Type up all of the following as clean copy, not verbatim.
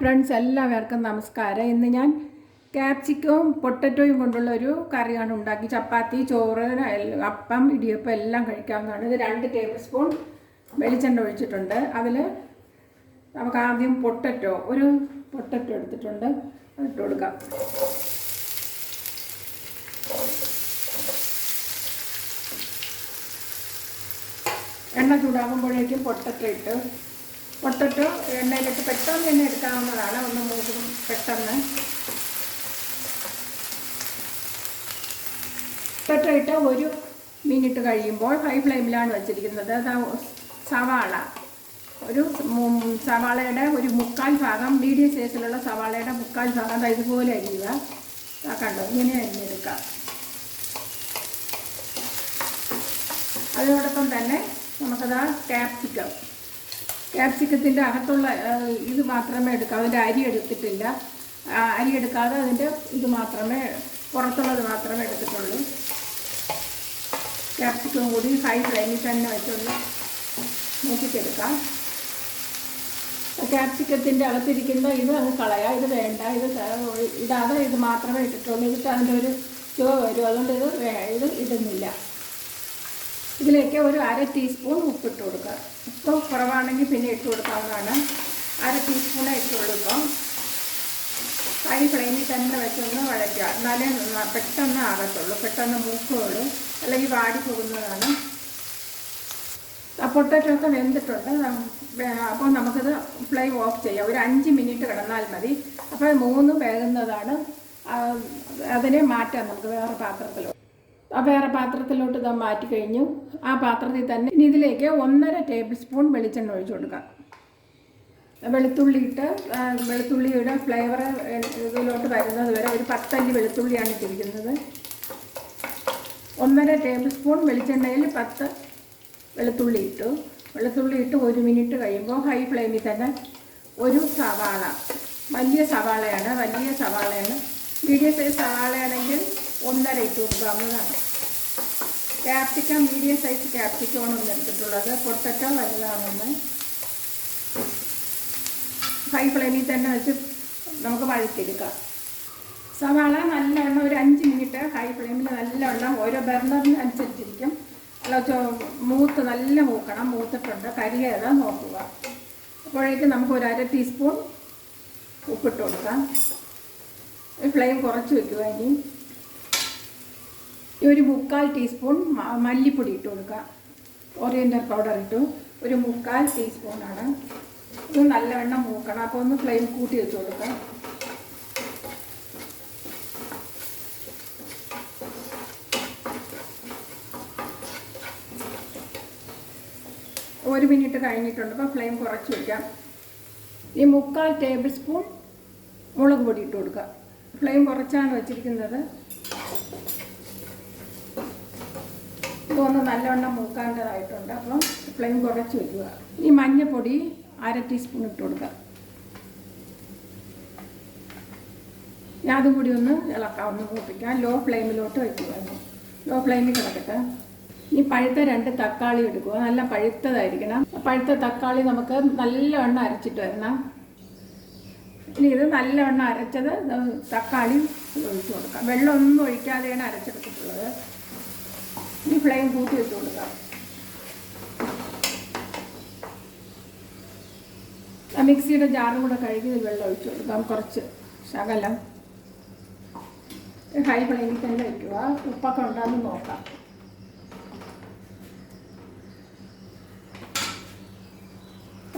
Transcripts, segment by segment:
Friends എല്ലാവർക്കും നമസ്കാരം. ഇന്ന് ഞാൻ ക്യാപ്സിക്കവും പൊട്ടറ്റോയും കൊണ്ടുള്ള ഒരു കറിയാണ് ഉണ്ടാക്കി. ചപ്പാത്തി, ചോറ്, അപ്പം, ഇടിയപ്പം എല്ലാം കഴിക്കാവുന്നതാണ്. ഇത് 2 ടേബിൾ സ്പൂൺ വെളിച്ചെണ്ണ ഒഴിച്ചിട്ടുണ്ട്. അതിൽ നമുക്ക് ആദ്യം ഒരു പൊട്ടറ്റോ എടുത്തിട്ടുണ്ട്, അതിട്ട് കൊടുക്കാം. എണ്ണ ചൂടാകുമ്പോഴേക്കും പൊട്ടറ്റോ എണ്ണയിലിട്ട് പെട്ടെന്ന് തന്നെ എടുക്കാവുന്നതാണ്. ഒന്ന് മൂക്കും പെട്ടെന്ന്. പൊട്ടറ്റോ ഇട്ട് 1 മിനിറ്റ് കഴിയുമ്പോൾ ഹൈ ഫ്ലെയിമിലാണ് വെച്ചിരിക്കുന്നത്. സവാളയുടെ ഒരു 1/4 ഭാഗം, മീഡിയം സൈസിലുള്ള സവാളയുടെ 1/4 ഭാഗം ഇതുപോലെ അരിയുക. കണ്ടോ, ഇങ്ങനെ അരിഞ്ഞെടുക്കാം. അതിനോടൊപ്പം തന്നെ നമുക്കതാ ക്യാപ്സിക്കത്തിൻ്റെ അകത്തുള്ള ഇത് മാത്രമേ എടുക്കാവൂ. അതിൻ്റെ അരി എടുത്തിട്ടില്ല. അരി എടുക്കാതെ അതിൻ്റെ പുറത്തുള്ളത് മാത്രമേ എടുത്തിട്ടുള്ളൂ. ക്യാപ്സിക്കം കൂടി ഹൈ ഫ്ലെയിമിൽ തന്നെ വെച്ചൊന്ന് നോക്കിക്കെടുക്കാം. ക്യാപ്സിക്കത്തിൻ്റെ അകത്തിരിക്കുന്ന ഇത് അങ്ങ് കളയാം. ഇത് വേണ്ട, ഇത് മാത്രമേ ഇട്ടിട്ടുള്ളൂ. ഇതിട്ട് അതിൻ്റെ ഒരു ചുവ വരും. അതുകൊണ്ട് ഇത് ഇടുന്നില്ല. ഇതിലേക്ക് ഒരു 1/2 ടീസ്പൂൺ ഉപ്പിട്ട് കൊടുക്കുക. ഉപ്പ് കുറവാണെങ്കിൽ പിന്നെ ഇട്ട് കൊടുക്കാവുന്നതാണ്. 1/2 ടീസ്പൂണേ ഇട്ടുള്ളൂ. ഹൈ ഫ്ലെയിമിൽ തന്നെ വെച്ചൊന്ന് വഴറ്റുക. എന്നാലേ പെട്ടെന്ന് ആകത്തുള്ളൂ, പെട്ടെന്ന് മൂക്കുകയുള്ളൂ, അല്ലെങ്കിൽ വാടി പോകുന്നതാണ്. പൊട്ടറ്റോ ഒക്കെ വെന്തിട്ടുണ്ട്. അപ്പോൾ നമുക്കിത് ഫ്ലെയിം ഓഫ് ചെയ്യാം. ഒരു 5 മിനിറ്റ് കിടന്നാൽ മതി. അപ്പോൾ 3 വേകുന്നതാണ്. അതിനെ മാറ്റാം നമുക്ക് വേറെ പാത്രത്തിലോട്ട് ഇത് മാറ്റി കഴിഞ്ഞു. ആ പാത്രത്തിൽ തന്നെ ഇതിലേക്ക് 1.5 ടേബിൾ സ്പൂൺ വെളിച്ചെണ്ണ ഒഴിച്ചു കൊടുക്കാം. വെളുത്തുള്ളിയുടെ ഫ്ലേവർ ഇതിലോട്ട് വരുന്നത് വരെ ഒരു 10 അല്ലി വെളുത്തുള്ളിയാണ് ഇട്ടിരിക്കുന്നത്. 1.5 ടേബിൾ സ്പൂൺ വെളിച്ചെണ്ണയിൽ 10 വെളുത്തുള്ളി ഇട്ടു. 1 മിനിറ്റ് കഴിയുമ്പോൾ ഹൈ ഫ്ലെയിമിൽ തന്നെ ഒരു സവാള, വലിയ സവാളയാണ്. മീഡിയം സൈസ് സവാളയാണെങ്കിൽ 1.5 ഇട്ട് കൊടുക്കാവുന്നതാണ്. ക്യാപ്സിക്കം മീഡിയം സൈസ് ക്യാപ്സിക്കമാണ് ഒന്ന് എടുത്തിട്ടുള്ളത്. പൊട്ടറ്റോ വലുതാണെന്ന്. ഹൈ ഫ്ലെയിമിൽ തന്നെ വെച്ച് നമുക്ക് വഴറ്റിയെടുക്കാം. സവാള നല്ലവണ്ണം ഒരു 5 മിനിറ്റ് ഹൈ ഫ്ലെയിമിൽ നല്ലവണ്ണം, ഓരോ ബർണറിന് അനുസരിച്ചിരിക്കും. നല്ല മൂക്കണം. മൂത്തിട്ടുണ്ട്, കരിയേതാ നോക്കുക. അപ്പോഴേക്കും നമുക്ക് ഒരു 1/2 ടീസ്പൂൺ ഉപ്പിട്ട് കൊടുക്കാം. ഫ്ലെയിം കുറച്ച് വയ്ക്കുക. ഇനി ഒരു 1/4 ടീസ്പൂൺ മല്ലിപ്പൊടി ഇട്ട് കൊടുക്കുക. ഓറിയൻഡർ പൗഡർ ഇട്ടു. ഒരു 1/4 ടീസ്പൂണാണ്. ഇത് നല്ലവണ്ണം മൂക്കണം. അപ്പോൾ ഒന്ന് ഫ്ലെയിം കൂട്ടി വെച്ച് കൊടുക്കാം. ഒരു മിനിറ്റ് കഴിഞ്ഞിട്ടുണ്ട്. അപ്പോൾ ഫ്ലെയിം കുറച്ച് വയ്ക്കാം. ഈ 1/4 ടേബിൾ സ്പൂൺ മുളക് പൊടി ഇട്ട് കൊടുക്കുക. ഫ്ലെയിം കുറച്ചാണ് വെച്ചിരിക്കുന്നത്. ഇതൊന്ന് നല്ലവണ്ണം മൂക്കാണ്ടതായിട്ടുണ്ട്. അപ്പം ഫ്ലെയിം കുറച്ച് വയ്ക്കുക. ഈ മഞ്ഞൾപ്പൊടി 1/2 ടീസ്പൂൺ ഇട്ട് കൊടുക്കുക. അതും കൂടി ഒന്ന് ഇളക്കാം, ഒന്ന് മൂപ്പിക്കാം. ലോ ഫ്ലെയിമിലോട്ട് വയ്ക്കുക. ലോ ഫ്ലെയിമിൽ കിടക്കട്ടെ. ഈ പഴുത്ത 2 തക്കാളി എടുക്കുക. നല്ല പഴുത്തതായിരിക്കണം. പഴുത്ത തക്കാളി നമുക്ക് നല്ലവണ്ണം അരച്ചിട്ട് വരണം. ഇനി ഇത് നല്ലവണ്ണം അരച്ചത് തക്കാളി ഒഴിച്ചു കൊടുക്കാം. വെള്ളമൊന്നും ഒഴിക്കാതെയാണ് അരച്ചെടുത്തിട്ടുള്ളത്. ഇനി ഫ്ലെയിം കൂട്ടി വെച്ച് കൊടുക്കാം. മിക്സിയുടെ ജാറും കൂടെ കഴുകി വെള്ളം ഒഴിച്ചു കൊടുക്കാം, കുറച്ച് ശകലം. ഹൈ ഫ്ലെയിമിൽ തന്നെ വയ്ക്കുക. ഉപ്പൊക്കെ ഉണ്ടാകുന്ന നോക്കാം.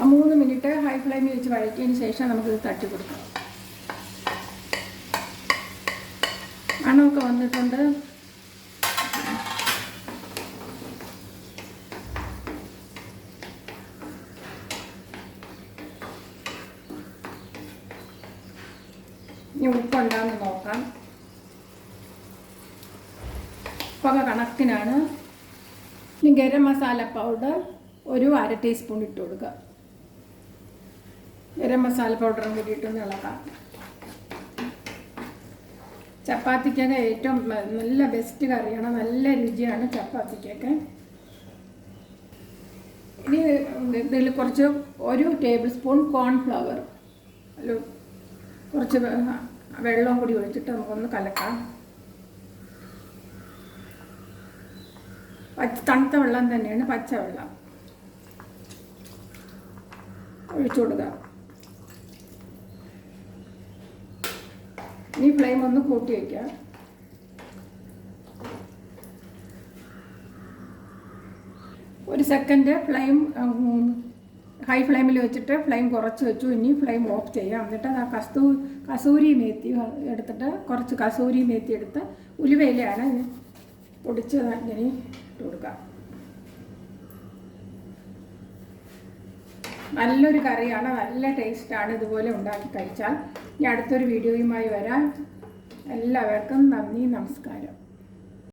3 മിനിറ്റ് ഹൈ ഫ്ലെയിമിൽ വെച്ച് വഴറ്റിയതിന് ശേഷം നമുക്കിത് തട്ടി കൊടുക്കാം. മണമൊക്കെ വന്നിട്ടുണ്ട്. ഇനി ഉപ്പുണ്ടാകുന്ന നോക്കാം. ഉപ്പൊക്കെ കണക്കിനാണ്. ഇനി ഗരം മസാല പൗഡർ ഒരു 1/2 ടീസ്പൂൺ ഇട്ട് കൊടുക്കുക. ഗരം മസാല പൗഡറും കൂടി ഇട്ടൊന്ന് ഇളക്കാം. ചപ്പാത്തിക്കൊക്കെ ഏറ്റവും നല്ല ബെസ്റ്റ് കറിയാണ്. നല്ല രുചിയാണ് ചപ്പാത്തിക്കൊക്കെ. ഇനി ഇതിൽ കുറച്ച് 1 ടേബിൾ സ്പൂൺ കോൺഫ്ലവർ കുറച്ച് വെള്ളവും കൂടി ഒഴിച്ചിട്ട് നമുക്കൊന്ന് കലക്കാം. തണുത്ത വെള്ളം തന്നെയാണ്, പച്ചവെള്ളം ഒഴിച്ചു കൊടുക്കുക. ഇനി ഫ്ലെയിം ഒന്ന് കൂട്ടി വയ്ക്കുക. ഒരു സെക്കൻഡ് ഫ്ലെയിം ഹൈ ഫ്ലെയിമിൽ വെച്ചിട്ട് ഫ്ലെയിം കുറച്ച് വെച്ചു. ഇനി ഫ്ലെയിം ഓഫ് ചെയ്യാം. എന്നിട്ട് ആ കസൂരി മേത്തി എടുത്തിട്ട് കുറച്ച് കസൂരി മേത്തി എടുത്ത് ഉലുവയിലാണ് പൊടിച്ച് ഇങ്ങനെ ഇട്ട് കൊടുക്കാം. നല്ലൊരു കറിയാണ്, നല്ല ടേസ്റ്റാണ്. ഇതുപോലെ ഉണ്ടാക്കി കഴിച്ചാൽ. ഇനി അടുത്തൊരു വീഡിയോയുമായി വരാം. എല്ലാവർക്കും നന്ദി, നമസ്കാരം.